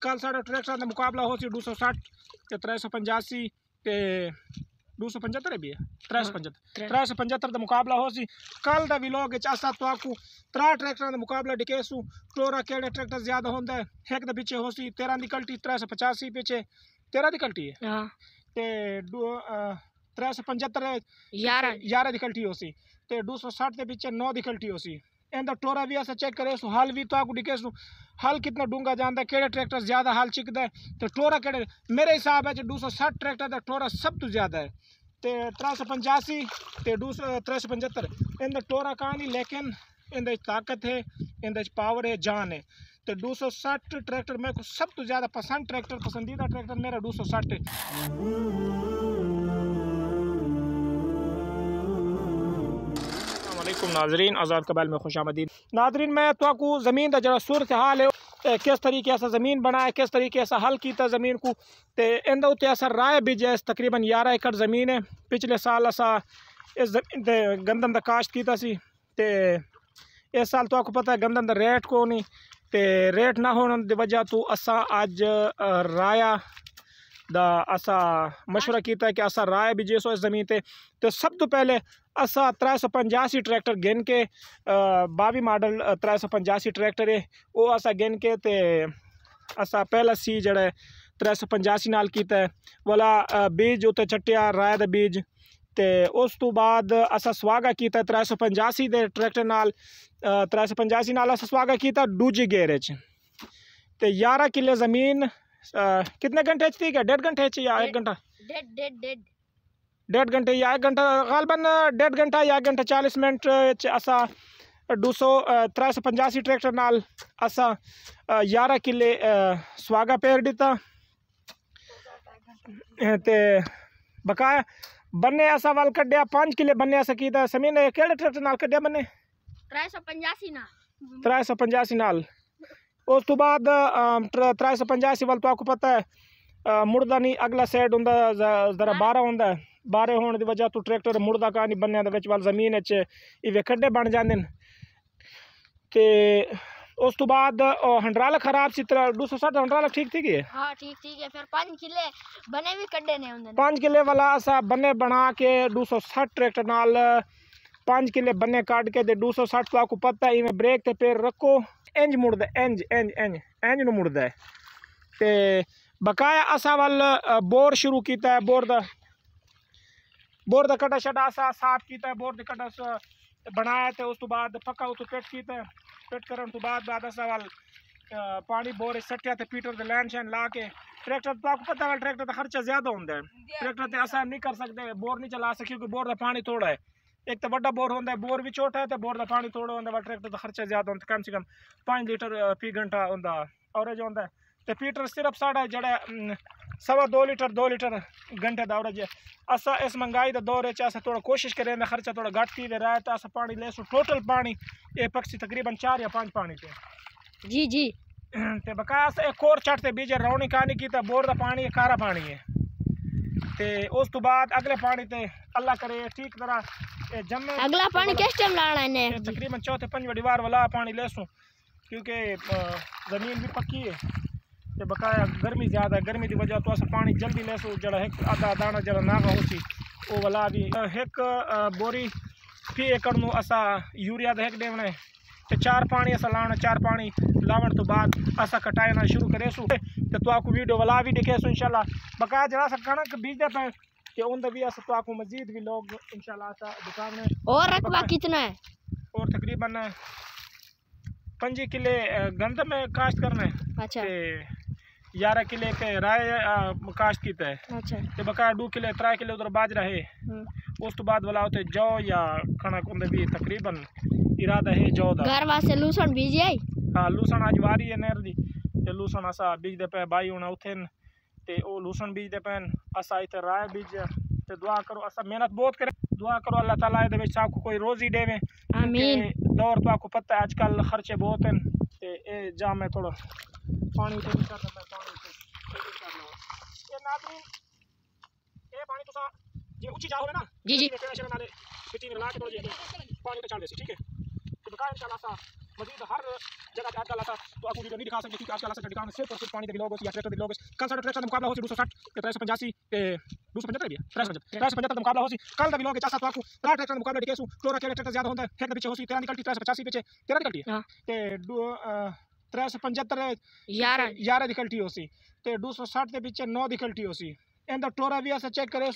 कल साढ़े ट्रैक्टर का मुकाबला हो सी 260 ते 385 ते 275 भी है 375 का मुकाबला हो सी। कल दा व्लॉग च असा तुआकू 3 ट्रैक्टर का मुकाबला दिखेसू टोरा केड़े ट्रैक्टर ज्यादा होंदा है। एक दे पिछे हो सी 13 दी कल्टी 385 पिछे 13 दी कल्टी है ते 375 11 दी कल्टी हो सी ते 260 के पिछे 9 दी कल्टी हो सी। इंदा टोरा भी असा चेक करे सो हल भी तो आपको दिखेसू हल कितना डूंगा जाता है केड़े ट्रैक्टर ज्यादा हल चिकदा है तो टोरा केड़े मेरे हिसाब है 260 ट्रैक्टर का टोरा सब तो ज्यादा है ते 385 ते 375 इंदा टोरा कहानी लेकिन इंदा ताकत है इंदा पावर है जान है। तो 260 ट्रैक्टर मेरे को सब तो ज्यादा पसंदीदा ट्रैक्टर मेरा 260 है। नाजरीन आज़ाद कबाइल में खुश आमदीद। नाजरीन मैं तो ज़मीन का जरा सूरत हाल है किस तरीके से ज़मीन बनाए किस तरीके से हल किया ज़मीन को तो इंदे उत्ते असा राय बीजे तकरीबन 11 एकड़ ज़मीन है। पिछले साल असा इस ज़मीन ते गंदम का काश्त किया सी ते इस साल तो आपको पता है गंदम का रेट को नहीं ते रेट ना होने की वजह तो असा अज राया दा असा मशवरा किया कि असा राय बीजे सो इस ज़मीन ते तो सब तो पहले असा 385 ट्रैक्टर गिन के 22 मॉडल 385 ट्रैक्टर है वो असा गिन के ते असा पहला सी जड़ा 385 नाल किया है वाला बीज उत्ते चट्टिया राय दा बीज ते उस तो बाद असा सुहागा किया 385 दे ट्रैक्टर नाल 385 नाल असा सुहागा किया दूजी गेर च ते 11 किले ज़मीन कितने घंटे थी क्या 1.5 घंटे या 1 घंटा 1.5 घंटे या 1 घंटा गालबन 1.5 घंटा या 1 घंटा 40 मिनट असा 385 ट्रैक्टर नाल असा 11 किले सुहागा पेर दिता ते बकाया बन्ने असा वाल कड्या 5 किले बन्ने असा कीता समीन केड़े ट्रैक्टर नाल कड्या बन्ने 385 नाल उस तो बाद 385 वाल तो आपको पता है मुड़दा नहीं अगला साइड होंदा जरा बारा होंदा है बारे होने की वजह तो ट्रैक्टर मुड़दा का नहीं बनने दे वाल जमीन इवे खड्डे बन जाते ते उस तो बाद हंडराला खराब सी 260 हंडराला ठीक थी है। हाँ ठीक है फिर 5 किले बने भी कड्डे ने होंदे 5 किले वाला असा बने बना के 260 ट्रैक्टर नाल 5 किले बने काट के दे 260 तो आपको पता है इवें ब्रेक ते पैर रखो इंज मुड़दा इंज नु मुड़दा है ते बकाया असा वाल बोर शुरू किया है बोर दा कटा शटा असा साफ किया है बोर दा कटा बनाया तो उस तो बाद पक्का उस फिट किया फिट करने तो बाद असा वाल पानी बोर सट्टिया ते पीटर दे लैन शैन ला के ट्रैक्टर तो आपको पता है ट्रैक्टर का खर्चा ज्यादा होंदा है ट्रैक्टर ते असा नहीं कर सकते बोर नहीं चला सकते क्योंकि बोर दा पानी थोड़ा है एक तो बड़ा बोर होंदा है बोर भी छोटा है तो बोर का पानी थोड़ा होंदा ट्रैक्टर का खर्चा ज्यादा होंदा कम से कम 5 लीटर फी घंटा होंदा एवरेज होंदा है तो पीटर सिर्फ साढ़ा जड़ा 2.25 लीटर घंटे का एवरेज है। असा इस महंगाई का दौर है असा थोड़ा कोशिश करें खर्चा थोड़ा घट की रहा है तो असा पानी ले टोटल पानी ये पक्षी तकरीबन 4 या 5 पानी थे जी ते बकाया एक और चट ते बीजे रौनी कहानी की बोर का पानी कारा पानी है ते उस तो बाद अगले पानी ते अल्लाह करे ठीक तरह जमे अगला पानी किस टाइम लाना है तकरीबन 4-5 बार वाला पानी लेसू क्योंकि ज़मीन भी पक्की है ते बकाया गर्मी ज़्यादा है गर्मी की वजह तो अस पानी जल्दी लेसू जरा एक आधा दाना जरा नागा होसी वो वाला भी एक बोरी फी एकड़ नु असा यूरिया दे एक देवने ते 4 पानी असा लाना 4 पानी लावन तो बाद असा कटाना शुरू करेसू तो आपको वीडियो वाला भी दिखेसू इंशाल्लाह। बकाया जरा सा कणक बीजते पे कि उनका भी अस तो आपको मजीद भी लोग इंशाल्लाह सा दुकान में और रकबा कितना है और तकरीबन 5 किले गंदम में काश्त करना है। अच्छा 11 किले के राय काश्त किया है। अच्छा ते बकाया 2 किले 3 किले उधर बाजरा है उस तो बाद वाला होते जौ या कणक उनका भी तकरीबन इरादा है जौ दा घर वास्ते लूसन बीजे हाँ लूसन आज वारी है नहर दी ते लूसन असा बीजते पे भाई होना उठन ते ओ लूसन बीजते पैन असा इतने राय बीज ते दुआ करो असा मेहनत बहुत करें दुआ करो अल्लाह ताला दे विच आपको कोई रोजी देवे आमीन। दौर तो आपको पता है आजकल खर्चे बहुत हैं ते ए जाम में थोड़ा पानी ते नहीं करदा मैं पानी ते कर लो ये नाज़रीन ए पानी तुसा जे ऊंची जा होवे ना जी नाले पिटी में ला के थोड़ा जे पानी तो चल देसी ठीक है तो बका इंशाल्लाह सा मजीद हर जगह पे आजकल ऐसा तो आपको वीडियो नहीं दिखा सकते क्योंकि आजकल ऐसा दिखाना सिर्फ और सिर्फ पानी के लोग या ट्रैक्टर के लोग कल साढ़े ट्रैक्टर का मुकाबला हो 260 385 275 भी 375 का मुकाबला हो कल का लोग चासा तो आपको ट्रैक्टर का मुकाबला केसु फ्लोरा के ट्रैक्टर ज्यादा होता है फिर पीछे हो 13 निकलती 385 पीछे 13 निकलती है ते 375 11 निकलती हो ते 260 के पीछे 9 निकलती हो इंदा टोरा भी ऐसा चेक करे